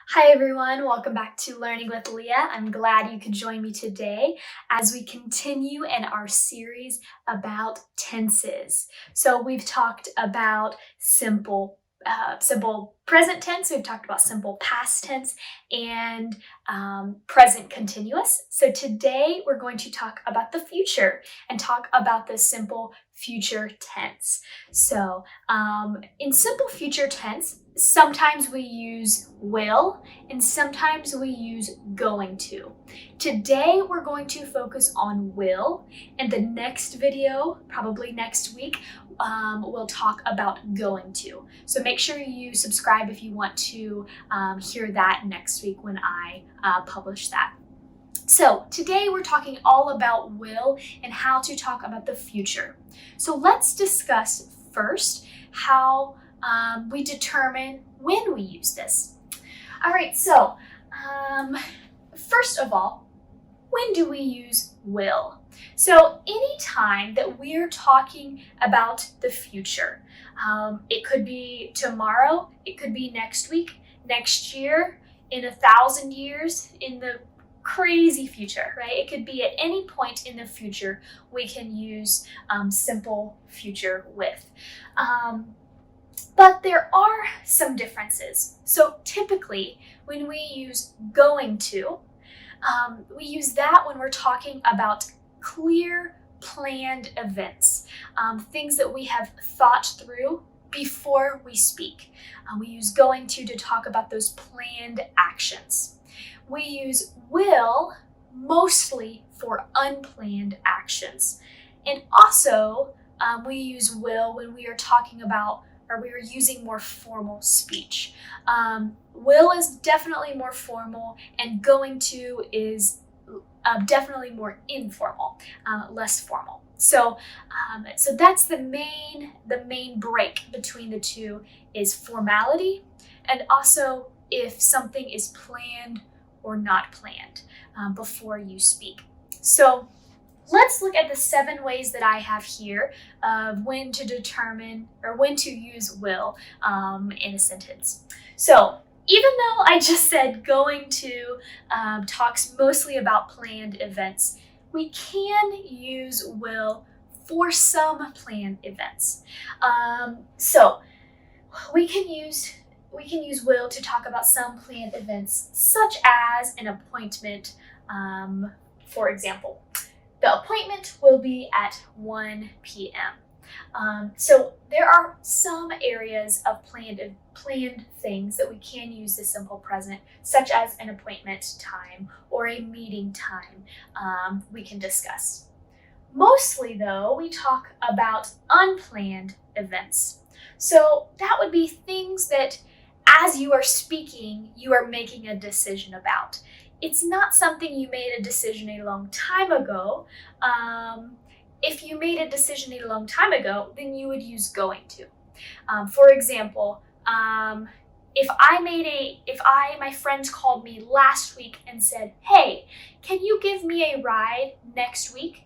Hi everyone, welcome back to Learning with Leah. I'm glad you could join me today as we continue in our series about tenses. So we've talked about simple present tense, we've talked about simple past tense, and present continuous. So today we're going to talk about the future and talk about the simple future tense. So in simple future tense, sometimes we use will and sometimes we use going to. Today we're going to focus on will, and the next video, probably next week, we'll talk about going to. So make sure you subscribe if you want to hear that next week when I publish that. So today we're talking all about will and how to talk about the future. So let's discuss first how we determine when we use this. All right, so first of all, when do we use will? So anytime that we're talking about the future, it could be tomorrow, it could be next week, next year, in 1,000 years, in the crazy future, right? It could be at any point in the future we can use simple future with. But there are some differences. So typically when we use going to, we use that when we're talking about clear, planned events, things that we have thought through before we speak. We use going to talk about those planned actions. We use will mostly for unplanned actions. And also, we use will when we are talking about or we are using more formal speech. Will is definitely more formal, and going to is definitely more informal, less formal. So that's the main break between the two is formality, and also if something is planned or not planned before you speak. So let's look at the 7 ways that I have here of when to determine or when to use will in a sentence. So even though I just said going to talks mostly about planned events, we can use will for some planned events. So we can use will to talk about some planned events, such as an appointment, for example. The appointment will be at 1 p.m. So there are some areas of planned things that we can use the simple present, such as an appointment time or a meeting time we can discuss. Mostly though, we talk about unplanned events. So that would be things that as you are speaking, you are making a decision about. It's not something you made a decision a long time ago. If you made a decision a long time ago, then you would use going to. For example, if my friends called me last week and said, "Hey, can you give me a ride next week?"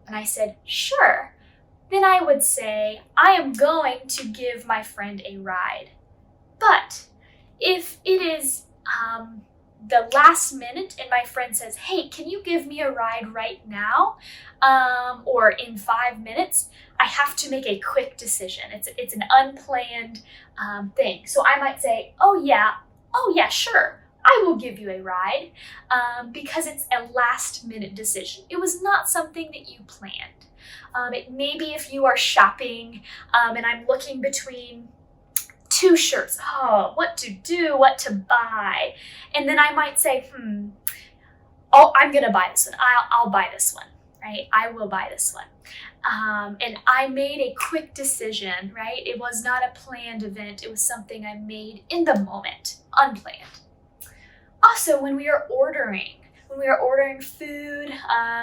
And I said, "Sure." Then I would say, "I am going to give my friend a ride." But if it is the last minute and my friend says, "Hey, can you give me a ride right now?" Or in 5 minutes, I have to make a quick decision. It's an unplanned thing. So I might say, oh yeah, sure, I will give you a ride, because it's a last minute decision. It was not something that you planned. Maybe if you are shopping and I'm looking between 2 shirts, what to do, what to buy. And then I might say, I'm gonna buy this one. I'll buy this one, right? I will buy this one. And I made a quick decision, right? It was not a planned event. It was something I made in the moment, unplanned. Also, when we are ordering food,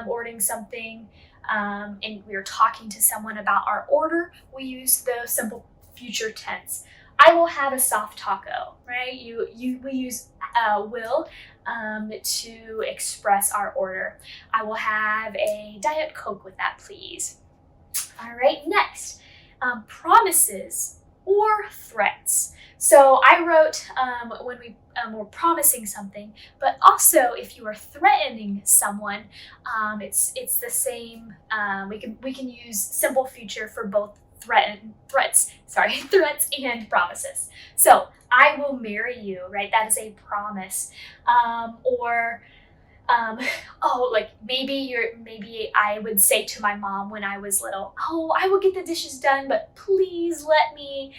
ordering something, and we are talking to someone about our order, we use the simple future tense. I will have a soft taco, right? We use will to express our order. I will have a Diet Coke with that, please. All right, next, promises or threats. So I wrote when we were promising something, but also if you are threatening someone, it's the same. We can use simple future for both threats and promises. So I will marry you, right? That is a promise. Or oh, like maybe I would say to my mom when I was little, oh, I will get the dishes done, but please let me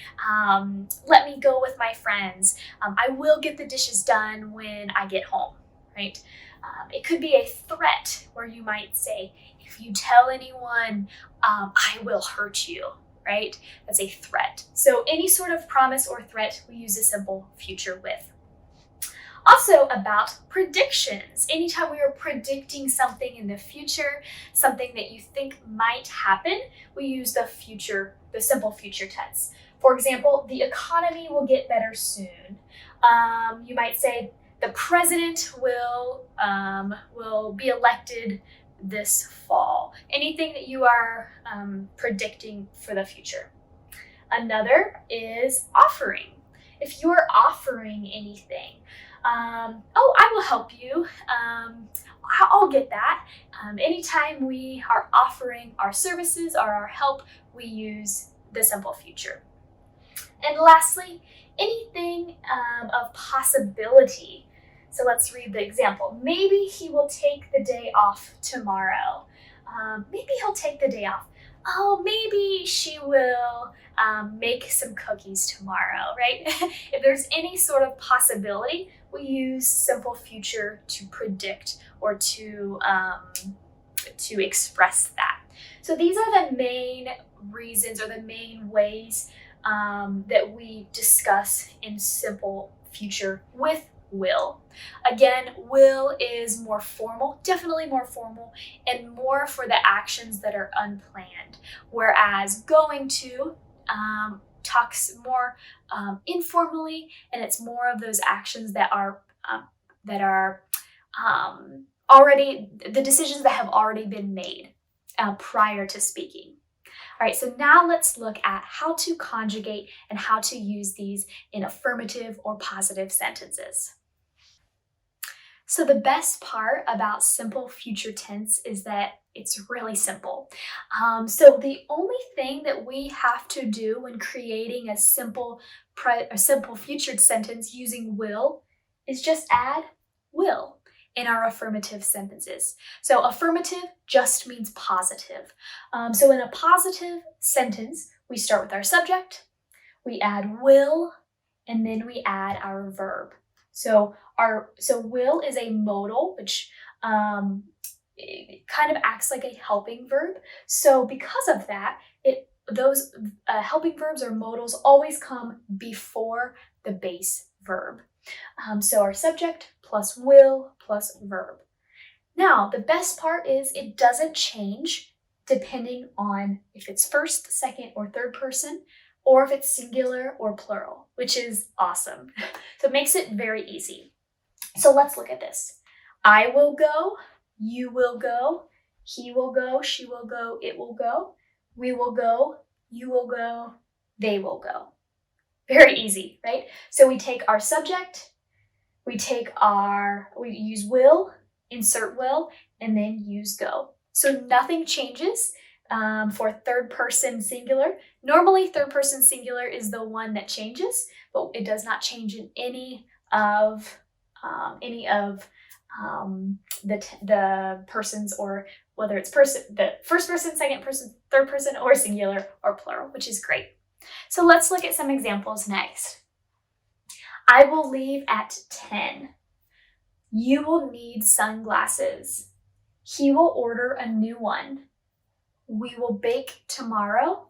go with my friends. I will get the dishes done when I get home, right? It could be a threat where you might say, if you tell anyone, I will hurt you, right? That's a threat. So any sort of promise or threat, we use a simple future with. Also about predictions. Anytime we are predicting something in the future, something that you think might happen, we use the simple future tense. For example, the economy will get better soon. You might say the president will be elected this fall. Anything that you are predicting for the future. Another is offering. If you're offering anything, oh, I will help you. I'll get that. Anytime we are offering our services or our help, we use the simple future. And lastly, anything of possibility. So let's read the example. Maybe he will take the day off tomorrow. Maybe he'll take the day off. Oh, maybe she will make some cookies tomorrow, right? If there's any sort of possibility, we use simple future to predict or to express that. So these are the main reasons or the main ways that we discuss in simple future with will. Again, will is more formal, definitely more formal, and more for the actions that are unplanned, whereas going to talks more informally, and it's more of those actions that are already the decisions that have already been made prior to speaking. All right, so now let's look at how to conjugate and how to use these in affirmative or positive sentences. So the best part about simple future tense is that it's really simple. So the only thing that we have to do when creating a simple future sentence using will is just add will in our affirmative sentences. So affirmative just means positive. So in a positive sentence, we start with our subject, we add will, and then we add our verb. So will is a modal, which it kind of acts like a helping verb. So because of that, those helping verbs or modals always come before the base verb. So our subject plus will plus verb. Now, the best part is it doesn't change depending on if it's first, second, or third person, or if it's singular or plural, which is awesome. So it makes it very easy. So let's look at this. I will go, you will go, he will go, she will go, it will go, we will go, you will go, they will go. Very easy, right? So we take our subject, we use will, insert will, and then use go. So nothing changes for third person singular. Normally third person singular is the one that changes, but it does not change in any of the persons, or whether it's the first person, second person, third person, or singular or plural, which is great. So let's look at some examples next. I will leave at 10. You will need sunglasses. He will order a new one. We will bake tomorrow.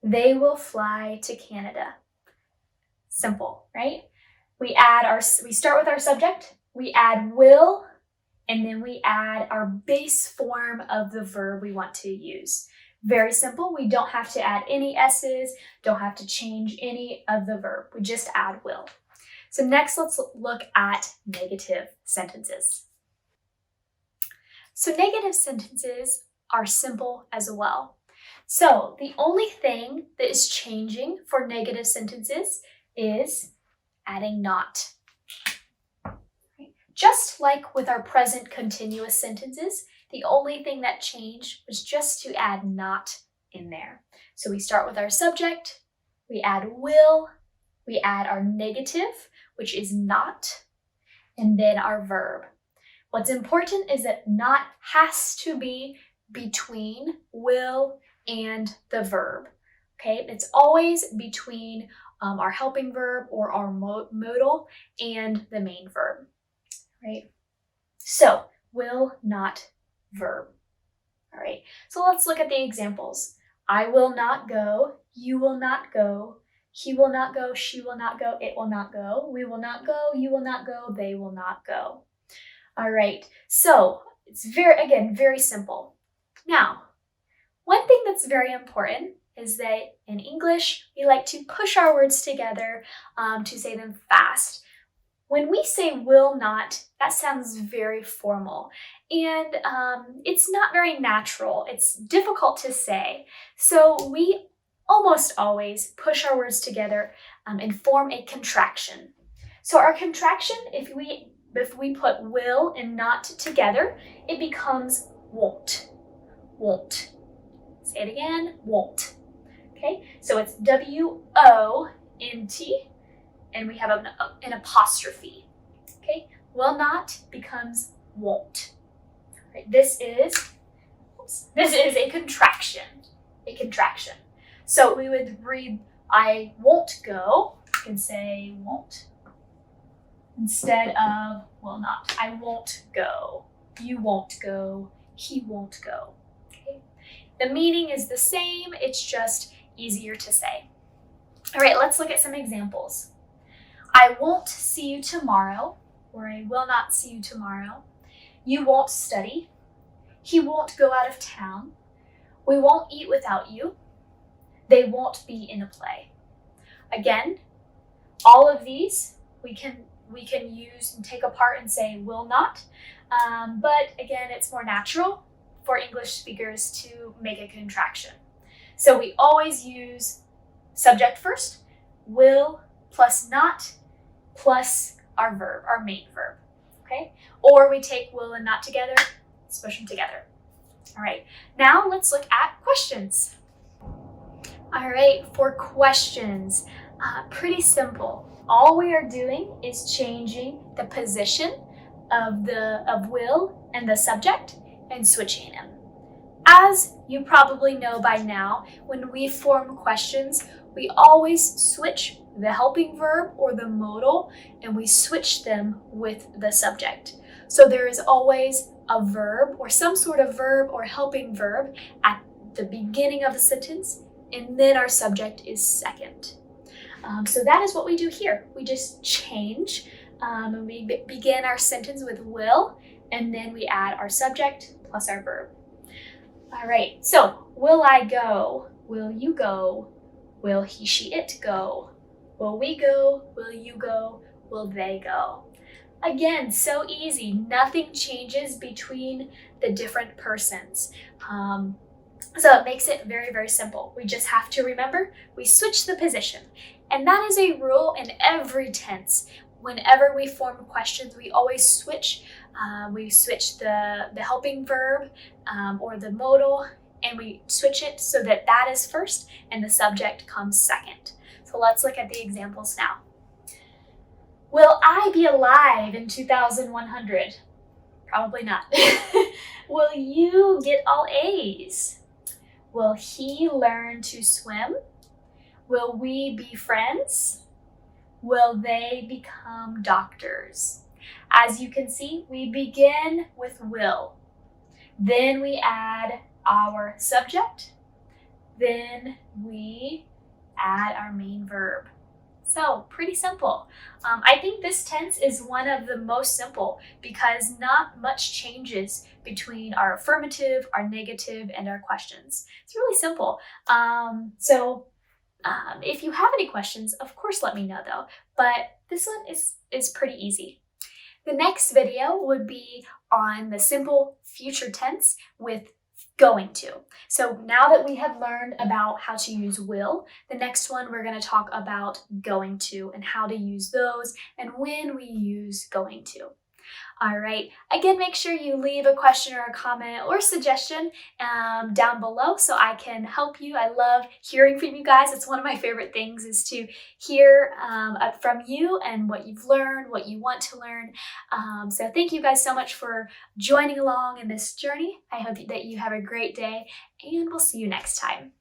They will fly to Canada. Simple, right? We start with our subject, we add will, and then we add our base form of the verb we want to use. Very simple. We don't have to add any s's, don't have to change any of the verb. We just add will. So next, let's look at negative sentences. So negative sentences are simple as well. So the only thing that is changing for negative sentences is adding not. Just like with our present continuous sentences, the only thing that changed was just to add not in there. So we start with our subject, we add will, we add our negative, which is not, and then our verb. What's important is that not has to be between will and the verb. Okay, it's always between our helping verb or our modal and the main verb. Right? So, will, not, verb. All right, so let's look at the examples. I will not go, you will not go, he will not go, she will not go, it will not go, we will not go, you will not go, they will not go. All right, so it's very simple. Now, one thing that's very important is that in English, we like to push our words together to say them fast. When we say will not, that sounds very formal and it's not very natural. It's difficult to say. So we almost always push our words together and form a contraction. So our contraction, if we put will and not together, it becomes won't. Won't. Say it again, won't. Okay, so it's W-O-N-T. And we have an apostrophe, okay? Will not becomes won't. Right, this is a contraction, So we would read, I won't go, you can say won't, instead of will not. I won't go, you won't go, he won't go, okay? The meaning is the same, it's just easier to say. All right, let's look at some examples. I won't see you tomorrow, or I will not see you tomorrow. You won't study. He won't go out of town. We won't eat without you. They won't be in a play. Again, all of these we can use and take apart and say will not, but again, it's more natural for English speakers to make a contraction. So we always use subject first, will plus not, plus our verb, our main verb, okay? Or we take will and not together, smush them together. All right, now let's look at questions. All right, for questions, pretty simple. All we are doing is changing the position of will and the subject and switching them. As you probably know by now, when we form questions, we always switch the helping verb or the modal, and we switch them with the subject. So there is always a verb or some sort of verb or helping verb at the beginning of the sentence, and then our subject is second. So that is what we do here. We just change, and we begin our sentence with will, and then we add our subject plus our verb. All right, so will I go? Will you go? Will he, she, it go? Will we go? Will you go? Will they go? Again, so easy. Nothing changes between the different persons. So it makes it very simple. We just have to remember, we switch the position. And that is a rule in every tense. Whenever we form questions, we always switch. We switch the helping verb or the modal, and we switch it so that that is first and the subject comes second. So let's look at the examples now. Will I be alive in 2100? Probably not. Will you get all A's? Will he learn to swim? Will we be friends? Will they become doctors? As you can see, we begin with will. Then we add our subject. Then we add our main verb. So pretty simple. I think this tense is one of the most simple because not much changes between our affirmative, our negative, and our questions. It's really simple. If you have any questions, of course let me know though, but this one is pretty easy. The next video would be on the simple future tense with going to. So now that we have learned about how to use will, the next one we're going to talk about going to and how to use those and when we use going to. All right, again, make sure you leave a question or a comment or suggestion down below so I can help you. I love hearing from you guys. It's one of my favorite things is to hear from you and what you've learned, what you want to learn. So thank you guys so much for joining along in this journey. I hope that you have a great day and we'll see you next time.